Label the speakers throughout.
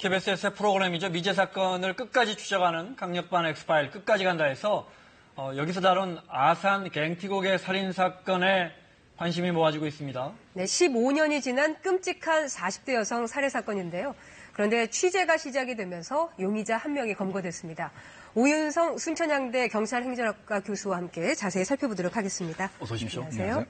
Speaker 1: KBS의 새 프로그램이죠. 미제 사건을 끝까지 추적하는 강력반 엑스파일 끝까지 간다 해서 여기서 다룬 아산 갱티곡의 살인사건에 관심이 모아지고 있습니다.
Speaker 2: 네, 15년이 지난 끔찍한 40대 여성 살해 사건인데요. 그런데 취재가 시작이 되면서 용의자 한 명이 검거됐습니다. 오윤성 순천향대 경찰행정학과 교수와 함께 자세히 살펴보도록 하겠습니다.
Speaker 1: 어서 오십시오.
Speaker 2: 안녕하세요.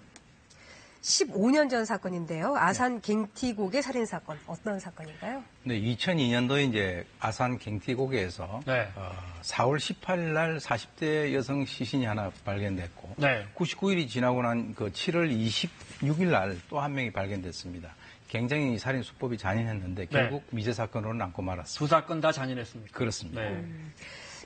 Speaker 2: 15년 전 사건인데요. 아산 갱티곡의 살인 사건 어떤 사건인가요?
Speaker 3: 네, 2002년도에 이제 아산 갱티곡에서 4월 18일 날 40대 여성 시신이 하나 발견됐고 99일이 지나고 난 그 7월 26일 날 또 한 명이 발견됐습니다. 굉장히 살인 수법이 잔인했는데 결국 미제 사건으로 남고 말았습니다.
Speaker 1: 두 사건 다 잔인했습니다.
Speaker 3: 그렇습니다.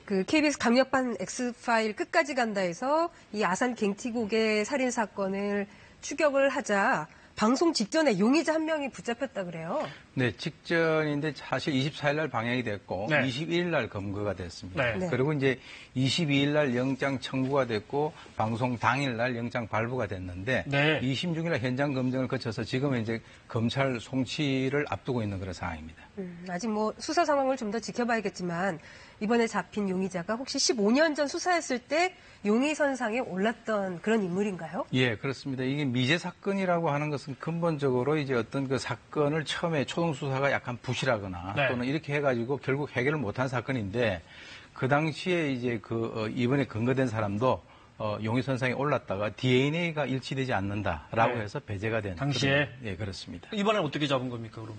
Speaker 2: 그 KBS 강력반 X파일 끝까지 간다 해서 이 아산 갱티곡의 살인 사건을 추격을 하자 방송 직전에 용의자 한 명이 붙잡혔다 그래요.
Speaker 3: 네, 직전인데 사실 24일 날 방영이 됐고 21일 날 검거가 됐습니다. 그리고 이제 22일 날 영장 청구가 됐고 방송 당일 날 영장 발부가 됐는데 26일 날 현장 검증을 거쳐서 지금은 이제 검찰 송치를 앞두고 있는 그런 상황입니다.
Speaker 2: 아직 뭐 수사 상황을 좀 더 지켜봐야겠지만 이번에 잡힌 용의자가 혹시 15년 전 수사했을 때 용의선상에 올랐던 그런 인물인가요?
Speaker 3: 예, 그렇습니다. 이게 미제 사건이라고 하는 것은 근본적으로 이제 어떤 그 사건을 처음에 초동수사가 약간 부실하거나 또는 이렇게 해가지고 결국 해결을 못한 사건인데 그 당시에 이제 이번에 검거된 사람도 용의선상에 올랐다가 DNA가 일치되지 않는다라고 해서 배제가 된.
Speaker 1: 당시에?
Speaker 3: 예, 그렇습니다.
Speaker 1: 이번엔 어떻게 잡은 겁니까, 그럼?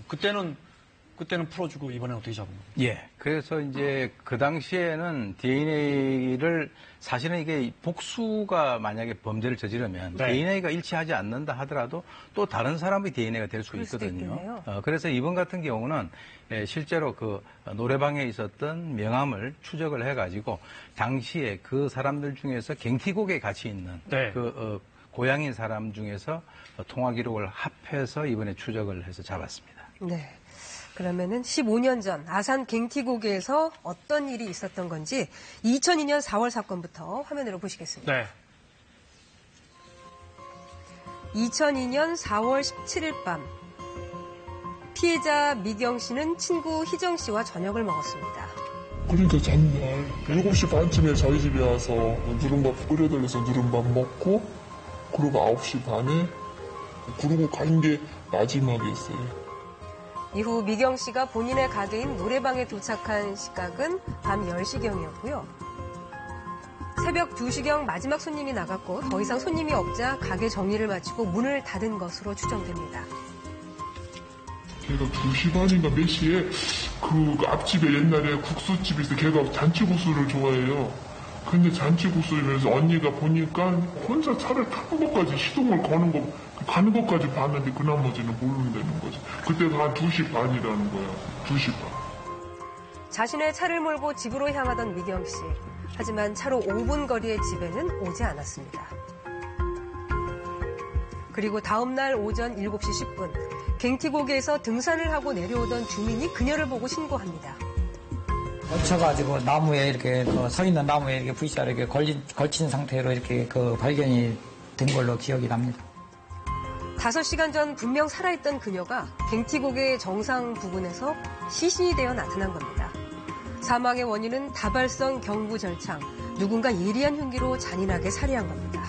Speaker 1: 그때는 풀어주고 이번엔 어떻게 잡은 겁니까?
Speaker 3: 예. 그래서 이제 그 당시에는 DNA를 사실은 이게 복수가 만약에 범죄를 저지르면 DNA가 일치하지 않는다 하더라도 또 다른 사람의 DNA가 될 수 있거든요. 그래서 이번 같은 경우는 실제로 그 노래방에 있었던 명함을 추적을 해가지고 당시에 그 사람들 중에서 갱티곡에 같이 있는 고향인 사람 중에서 통화 기록을 합해서 이번에 추적을 해서 잡았습니다.
Speaker 2: 네. 그러면은 15년 전 아산 갱티곡에서 어떤 일이 있었던 건지 2002년 4월 사건부터 화면으로 보시겠습니다. 2002년 4월 17일 밤 피해자 미경 씨는 친구 희정 씨와 저녁을 먹었습니다.
Speaker 4: 그러니까 전날 7시 반쯤에 저희 집에 와서 누른밥 끓여달래서 누른밥 먹고 그리고 9시 반에 그러고 간 게 마지막이었어요.
Speaker 2: 이후 미경 씨가 본인의 가게인 노래방에 도착한 시각은 밤 10시경이었고요. 새벽 2시경 마지막 손님이 나갔고 더 이상 손님이 없자 가게 정리를 마치고 문을 닫은 것으로 추정됩니다.
Speaker 4: 걔가 2시 반인가 몇 시에 그 앞집에 옛날에 국수집이 있어. 걔가 잔치국수를 좋아해요. 근데 잔치국수면서 언니가 보니까 혼자 차를 타는 것까지 시동을 거는 거 가는 것까지 봤는데 그 나머지는 모른다는 거지. 그때가 한 2시 반이라는 거야. 2시 반.
Speaker 2: 자신의 차를 몰고 집으로 향하던 미경 씨. 하지만 차로 5분 거리의 집에는 오지 않았습니다. 그리고 다음 날 오전 7시 10분 갱티곡에서 등산을 하고 내려오던 주민이 그녀를 보고 신고합니다.
Speaker 5: 얹혀가지고 나무에 이렇게 서 있는 나무에 이렇게 V자로 이렇게 걸친 상태로 이렇게 발견이 된 걸로 기억이 납니다.
Speaker 2: 5시간 전 분명 살아있던 그녀가 갱티곡의 정상 부근에서 시신이 되어 나타난 겁니다. 사망의 원인은 다발성 경부 절창, 누군가 예리한 흉기로 잔인하게 살해한 겁니다.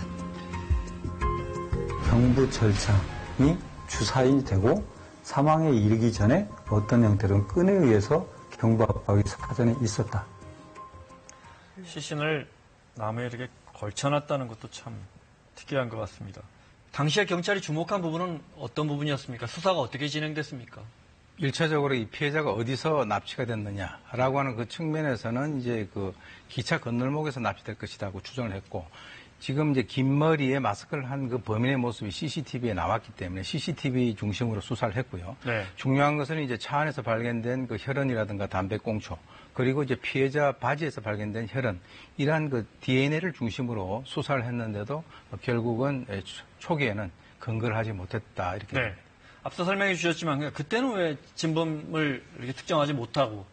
Speaker 6: 경부 절창이 주사인이 되고 사망에 이르기 전에 어떤 형태로는 끈에 의해서 경부 압박이 사전에 있었다.
Speaker 1: 시신을 나무에 이렇게 걸쳐놨다는 것도 참 특이한 것 같습니다. 당시에 경찰이 주목한 부분은 어떤 부분이었습니까? 수사가 어떻게 진행됐습니까?
Speaker 3: 1차적으로 이 피해자가 어디서 납치가 됐느냐라고 하는 그 측면에서는 이제 그 기차 건널목에서 납치될 것이라고 추정을 했고 지금 이제 긴 머리에 마스크를 한 그 범인의 모습이 CCTV에 나왔기 때문에 CCTV 중심으로 수사를 했고요. 중요한 것은 이제 차 안에서 발견된 그 혈흔이라든가 담배꽁초 그리고 이제 피해자 바지에서 발견된 혈흔 이러한 그 DNA를 중심으로 수사를 했는데도 결국은 초기에는 근거를 하지 못했다 이렇게.
Speaker 1: 앞서 설명해 주셨지만 그때는 왜 진범을 이렇게 특정하지 못하고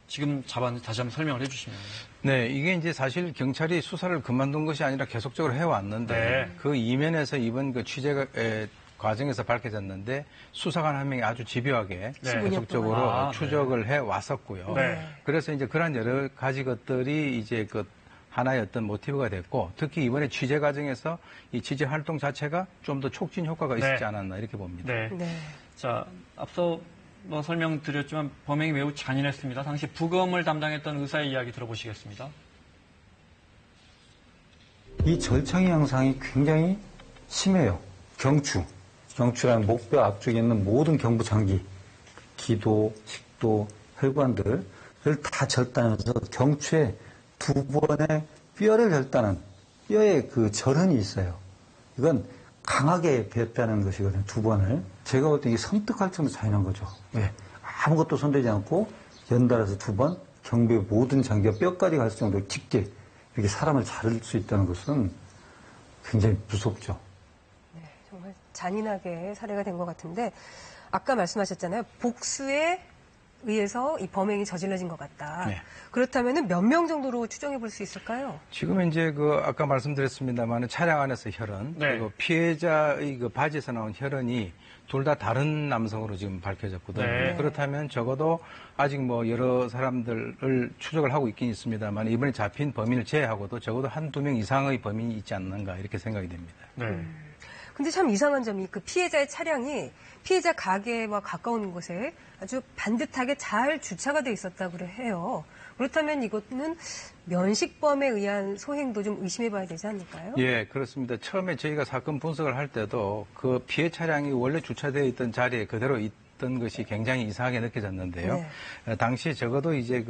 Speaker 1: 지금 잡았는지 다시 한번 설명을 해주시면.
Speaker 3: 네, 이게 이제 사실 경찰이 수사를 그만둔 것이 아니라 계속적으로 해왔는데 그 이면에서 이번 그 취재가 과정에서 밝혀졌는데 수사관 한 명이 아주 집요하게
Speaker 1: 네.
Speaker 3: 계속적으로
Speaker 1: 15년 동안.
Speaker 3: 추적을 해 왔었고요.
Speaker 1: 네.
Speaker 3: 그래서 이제 그런 여러 가지 것들이 이제 그 하나의 어떤 모티브가 됐고 특히 이번에 취재 과정에서 이 취재 활동 자체가 좀 더 촉진 효과가 있었지
Speaker 1: 네.
Speaker 3: 않았나 이렇게 봅니다.
Speaker 1: 네.
Speaker 2: 네.
Speaker 1: 자, 앞서 뭐 설명드렸지만 범행이 매우 잔인했습니다. 당시 부검을 담당했던 의사의 이야기 들어보시겠습니다.
Speaker 6: 이 절창의 양상이 굉장히 심해요. 경추라는 목뼈 앞쪽에 있는 모든 경부 장기, 기도, 식도, 혈관들을 다 절단해서 경추에 2번의 뼈를 절단한 뼈에 그 절흔이 있어요. 이건 강하게 베었다는 것이거든요. 2번을. 제가 볼 때 이게 섬뜩할 정도로 잔인한 거죠. 왜? 아무것도 손대지 않고 연달아서 2번 경부의 모든 장기가 뼈까지 갈 정도로 깊게 이렇게 사람을 자를 수 있다는 것은 굉장히 무섭죠.
Speaker 2: 네, 정말 잔인하게 살해가 된 것 같은데 아까 말씀하셨잖아요. 복수에 의해서 이 범행이 저질러진 것 같다.
Speaker 3: 네.
Speaker 2: 그렇다면 몇 명 정도로 추정해 볼 수 있을까요?
Speaker 3: 지금 이제 그 아까 말씀드렸습니다만 차량 안에서 혈흔
Speaker 1: 네.
Speaker 3: 그리고 피해자의 그 바지에서 나온 혈흔이 둘 다 다른 남성으로 지금 밝혀졌거든요.
Speaker 1: 네.
Speaker 3: 그렇다면 적어도 아직 뭐 여러 사람들을 추적을 하고 있긴 있습니다만 이번에 잡힌 범인을 제외하고도 적어도 한두 명 이상의 범인이 있지 않는가 이렇게 생각이 됩니다.
Speaker 1: 네.
Speaker 2: 근데 참 이상한 점이 그 피해자의 차량이 피해자 가게와 가까운 곳에 아주 반듯하게 잘 주차가 돼 있었다고 해요. 그렇다면 이것은 면식범에 의한 소행도 좀 의심해 봐야 되지 않을까요?
Speaker 3: 예, 그렇습니다. 처음에 저희가 사건 분석을 할 때도 그 피해 차량이 원래 주차되어 있던 자리에 그대로 있던 것이 굉장히 이상하게 느껴졌는데요.
Speaker 2: 네.
Speaker 3: 당시에 적어도 이제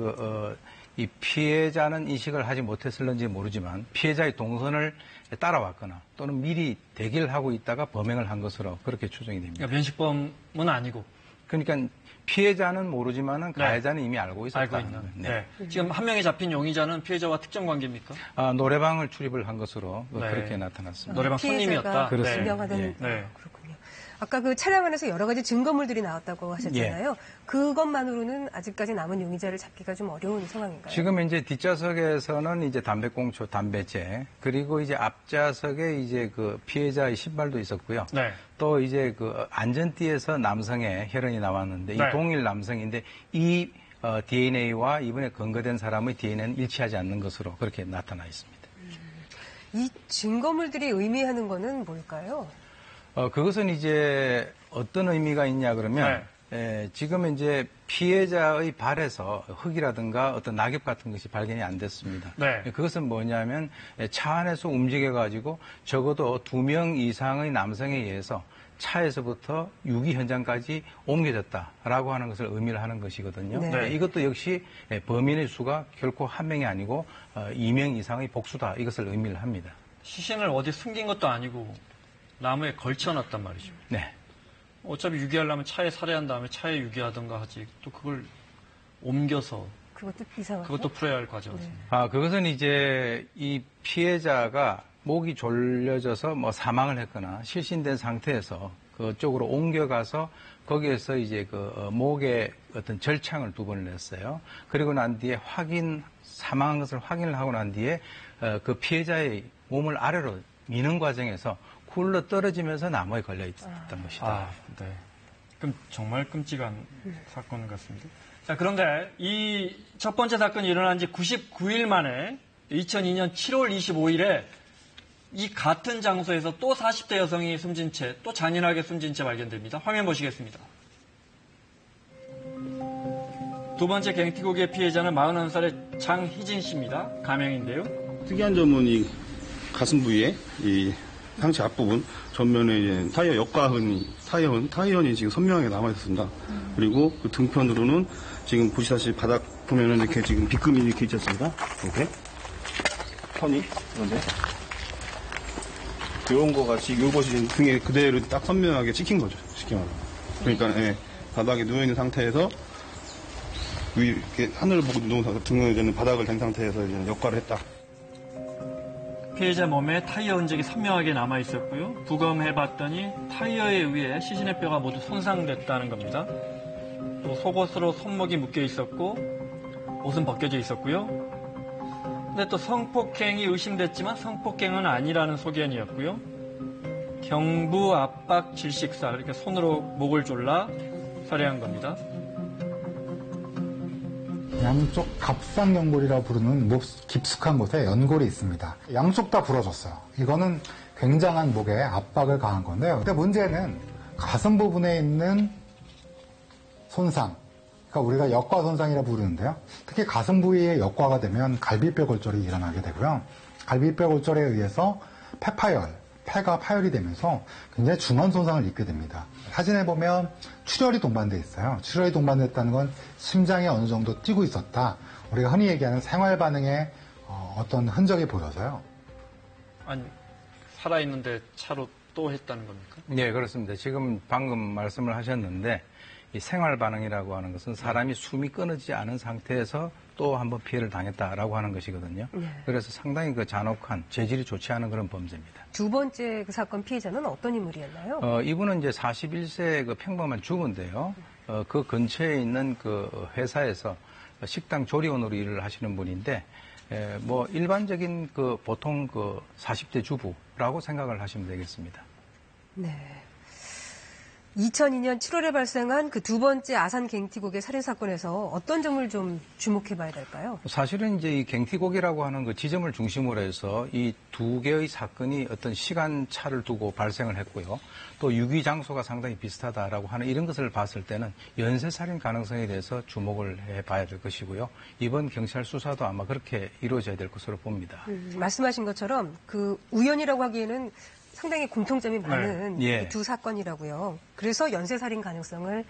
Speaker 3: 이 피해자는 인식을 하지 못했을는지 모르지만 피해자의 동선을 따라왔거나 또는 미리 대기를 하고 있다가 범행을 한 것으로 그렇게 추정이 됩니다.
Speaker 1: 그러니까 면식범은 아니고
Speaker 3: 그러니까 피해자는 모르지만은
Speaker 1: 네.
Speaker 3: 가해자는 이미 알고 있었다.
Speaker 1: 알고 있는. 네. 지금 한 명이 잡힌 용의자는 피해자와 특정 관계입니까?
Speaker 3: 노래방을 출입을 한 것으로
Speaker 1: 네.
Speaker 3: 그렇게 나타났습니다.
Speaker 1: 노래방 손님이었다.
Speaker 3: 그렇습니다.
Speaker 2: 증명하던
Speaker 3: 예.
Speaker 1: 네.
Speaker 2: 그렇군요. 아까 그 차량 안에서 여러 가지 증거물들이 나왔다고 하셨잖아요. 그것만으로는 아직까지 남은 용의자를 잡기가 좀 어려운 상황인가요?
Speaker 3: 지금 이제 뒷좌석에서는 이제 담배꽁초, 담배째, 그리고 이제 앞좌석에 이제 그 피해자의 신발도 있었고요.
Speaker 1: 네.
Speaker 3: 또 이제 그 안전띠에서 남성의 혈흔이 나왔는데
Speaker 1: 네.
Speaker 3: 이 동일 남성인데 이 DNA와 이번에 검거된 사람의 DNA는 일치하지 않는 것으로 그렇게 나타나 있습니다.
Speaker 2: 이 증거물들이 의미하는 거는 뭘까요?
Speaker 3: 그것은 이제 어떤 의미가 있냐 그러면 지금 이제 피해자의 발에서 흙이라든가 어떤 낙엽 같은 것이 발견이 안 됐습니다.
Speaker 1: 네.
Speaker 3: 그것은 뭐냐면 차 안에서 움직여가지고 적어도 2명 이상의 남성에 의해서 차에서부터 유기 현장까지 옮겨졌다라고 하는 것을 의미를 하는 것이거든요.
Speaker 2: 네.
Speaker 3: 이것도 역시 범인의 수가 결코 한 명이 아니고 2명 이상의 복수다 이것을 의미를 합니다.
Speaker 1: 시신을 어디 숨긴 것도 아니고 나무에 걸쳐놨단 말이죠.
Speaker 3: 네.
Speaker 1: 어차피 유기하려면 차에 살해한 다음에 차에 유기하던가 하지. 또 그걸 옮겨서
Speaker 2: 그것도 이상하죠.
Speaker 1: 그것도 풀어야 할 과정입니다.
Speaker 3: 그것은 이제 이 피해자가 목이 졸려져서 뭐 사망을 했거나 실신된 상태에서 그쪽으로 옮겨가서 거기에서 이제 목에 어떤 절창을 2번을 냈어요. 그리고 난 뒤에 사망한 것을 확인을 하고 난 뒤에 그 피해자의 몸을 아래로 미는 과정에서 굴러 떨어지면서 나무에 걸려 있었던 것이다.
Speaker 1: 네. 그럼 정말 끔찍한 사건 같습니다. 자, 그런데 이 첫 번째 사건이 일어난 지 99일 만에 2002년 7월 25일에 이 같은 장소에서 또 40대 여성이 숨진 채, 또 잔인하게 숨진 채 발견됩니다. 화면 보시겠습니다. 두 번째 갱티고기의 피해자는 41살의 장희진 씨입니다. 가명인데요.
Speaker 7: 특이한 점은 이 가슴 부위에 이 상체 앞부분 전면에 이제 타이어 역가흔이 타이어이 지금 선명하게 남아 있었습니다. 그리고 그 등편으로는 지금 보시다시피 바닥 보면은 이렇게 지금 빗금이 이렇게 있지 않습니까? 이렇게 선이 그런데 이런 거가 지금 이것이 지금 등에 그대로 딱 선명하게 찍힌 거죠. 쉽게 말하면. 그러니까 예, 바닥에 누워 있는 상태에서 이렇게 하늘을 보고 누운 상태 등을 바닥을 댄 상태에서 이제 역가를 했다.
Speaker 1: 피해자 몸에 타이어 흔적이 선명하게 남아 있었고요. 부검해봤더니 타이어에 의해 시신의 뼈가 모두 손상됐다는 겁니다. 또 속옷으로 손목이 묶여 있었고 옷은 벗겨져 있었고요. 근데 또 성폭행이 의심됐지만 성폭행은 아니라는 소견이었고요. 경부 압박 질식사, 이렇게 손으로 목을 졸라 살해한 겁니다.
Speaker 8: 양쪽 갑상연골이라고 부르는 목 깊숙한 곳에 연골이 있습니다. 양쪽 다 부러졌어요. 이거는 굉장한 목에 압박을 가한 건데요. 근데 문제는 가슴 부분에 있는 손상, 그러니까 우리가 역과 손상이라 부르는데요. 특히 가슴 부위에 역과가 되면 갈비뼈 골절이 일어나게 되고요. 갈비뼈 골절에 의해서 폐파열, 폐가 파열이 되면서 굉장히 중한 손상을 입게 됩니다. 사진에 보면 출혈이 동반되어 있어요. 출혈이 동반됐다는 건 심장이 어느 정도 뛰고 있었다. 우리가 흔히 얘기하는 생활 반응의 어떤 흔적이 보여서요.
Speaker 1: 아니, 살아있는데 차로 또 했다는 겁니까?
Speaker 3: 네, 그렇습니다. 지금 방금 말씀을 하셨는데 이 생활 반응이라고 하는 것은 사람이 숨이 끊어지지 않은 상태에서 또 한번 피해를 당했다라고 하는 것이거든요.
Speaker 2: 네.
Speaker 3: 그래서 상당히 그 잔혹한 재질이 좋지 않은 그런 범죄입니다.
Speaker 2: 두 번째 그 사건 피해자는 어떤 인물이었나요?
Speaker 3: 이분은 이제 41세 그 평범한 주부인데요. 그 근처에 있는 그 회사에서 식당 조리원으로 일을 하시는 분인데, 뭐 일반적인 그 보통 그 40대 주부라고 생각을 하시면 되겠습니다.
Speaker 2: 네. 2002년 7월에 발생한 그 두 번째 아산 갱티곡의 살인사건에서 어떤 점을 좀 주목해 봐야 될까요?
Speaker 3: 사실은 이제 이 갱티곡이라고 하는 그 지점을 중심으로 해서 이 두 개의 사건이 어떤 시간차를 두고 발생을 했고요. 또 유기 장소가 상당히 비슷하다라고 하는 이런 것을 봤을 때는 연쇄살인 가능성에 대해서 주목을 해 봐야 될 것이고요. 이번 경찰 수사도 아마 그렇게 이루어져야 될 것으로 봅니다.
Speaker 2: 말씀하신 것처럼 그 우연이라고 하기에는 상당히 공통점이 많은
Speaker 3: 네. 예.
Speaker 2: 두 사건이라고요. 그래서 연쇄살인 가능성을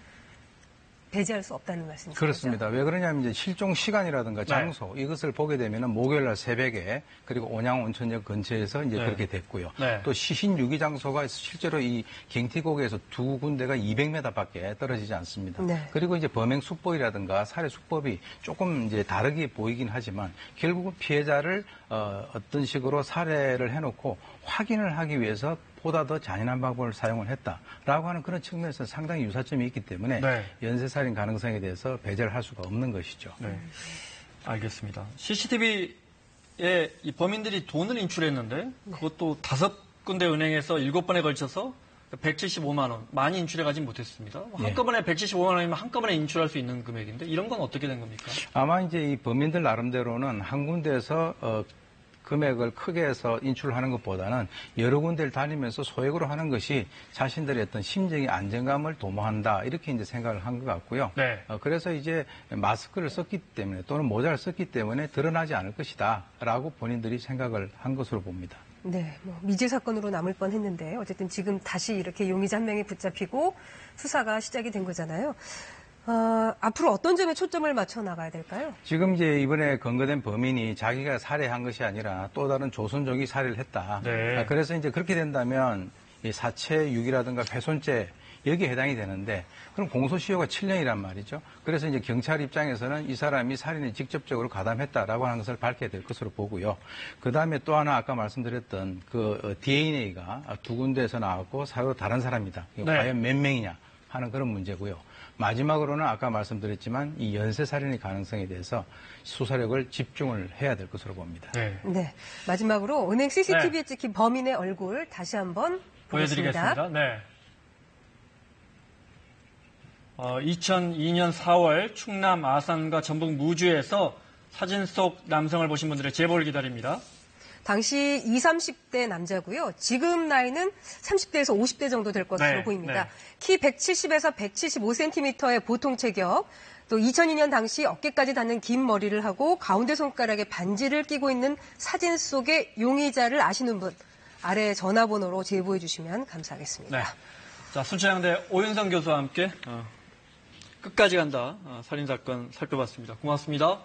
Speaker 2: 배제할 수 없다는 말씀이시죠?
Speaker 3: 그렇습니다. 왜 그러냐면 이제 실종 시간이라든가 장소 이것을 보게 되면은 목요일 날 새벽에 그리고 온양 온천역 근처에서 이제 그렇게 됐고요. 또 시신 유기 장소가 실제로 이 갱티곡에서 두 군데가 200m밖에 떨어지지 않습니다. 그리고 이제 범행 수법이라든가 살해 수법이 조금 이제 다르게 보이긴 하지만 결국은 피해자를 어떤 식으로 살해를 해놓고 확인을 하기 위해서 보다 더 잔인한 방법을 사용을 했다라고 하는 그런 측면에서 상당히 유사점이 있기 때문에 연쇄살인 가능성에 대해서 배제를 할 수가 없는 것이죠.
Speaker 1: 네. 알겠습니다. CCTV에 이 범인들이 돈을 인출했는데 그것도 5군데 은행에서 7번에 걸쳐서 175만 원 많이 인출해가지 못했습니다. 한꺼번에 175만 원이면 한꺼번에 인출할 수 있는 금액인데 이런 건 어떻게 된 겁니까?
Speaker 3: 아마 이제 이 범인들 나름대로는 한 군데에서 금액을 크게 해서 인출하는 것보다는 여러 군데를 다니면서 소액으로 하는 것이 자신들의 어떤 심정의 안정감을 도모한다 이렇게 이제 생각을 한 것 같고요. 그래서 이제 마스크를 썼기 때문에 또는 모자를 썼기 때문에 드러나지 않을 것이다라고 본인들이 생각을 한 것으로 봅니다.
Speaker 2: 네, 뭐 미제 사건으로 남을 뻔했는데 어쨌든 지금 다시 이렇게 용의자 한 명이 붙잡히고 수사가 시작이 된 거잖아요. 앞으로 어떤 점에 초점을 맞춰 나가야 될까요?
Speaker 3: 지금 이제 이번에 검거된 범인이 자기가 살해한 것이 아니라 또 다른 조선족이 살해를 했다. 그래서 이제 그렇게 된다면 이 사체 유기라든가 훼손죄 여기에 해당이 되는데 그럼 공소시효가 7년이란 말이죠. 그래서 이제 경찰 입장에서는 이 사람이 살인에 직접적으로 가담했다라고 하는 것을 밝혀야 될 것으로 보고요. 그 다음에 또 하나 아까 말씀드렸던 그 DNA가 두 군데에서 나왔고 서로 다른 사람이다. 과연 몇 명이냐 하는 그런 문제고요. 마지막으로는 아까 말씀드렸지만 이 연쇄살인의 가능성에 대해서 수사력을 집중을 해야 될 것으로 봅니다.
Speaker 2: 네. 마지막으로 은행 CCTV에 찍힌 범인의 얼굴 다시 한번 보여드리겠습니다.
Speaker 1: 보여드리겠습니다. 2002년 4월 충남 아산과 전북 무주에서 사진 속 남성을 보신 분들의 제보를 기다립니다.
Speaker 2: 당시 20, 30대 남자고요. 지금 나이는 30대에서 50대 정도 될 것으로 보입니다. 키 170에서 175cm의 보통 체격, 또 2002년 당시 어깨까지 닿는 긴 머리를 하고 가운데 손가락에 반지를 끼고 있는 사진 속의 용의자를 아시는 분, 아래 전화번호로 제보해 주시면 감사하겠습니다.
Speaker 1: 자, 순천향대 오윤성 교수와 함께 끝까지 간다 살인사건 살펴봤습니다. 고맙습니다.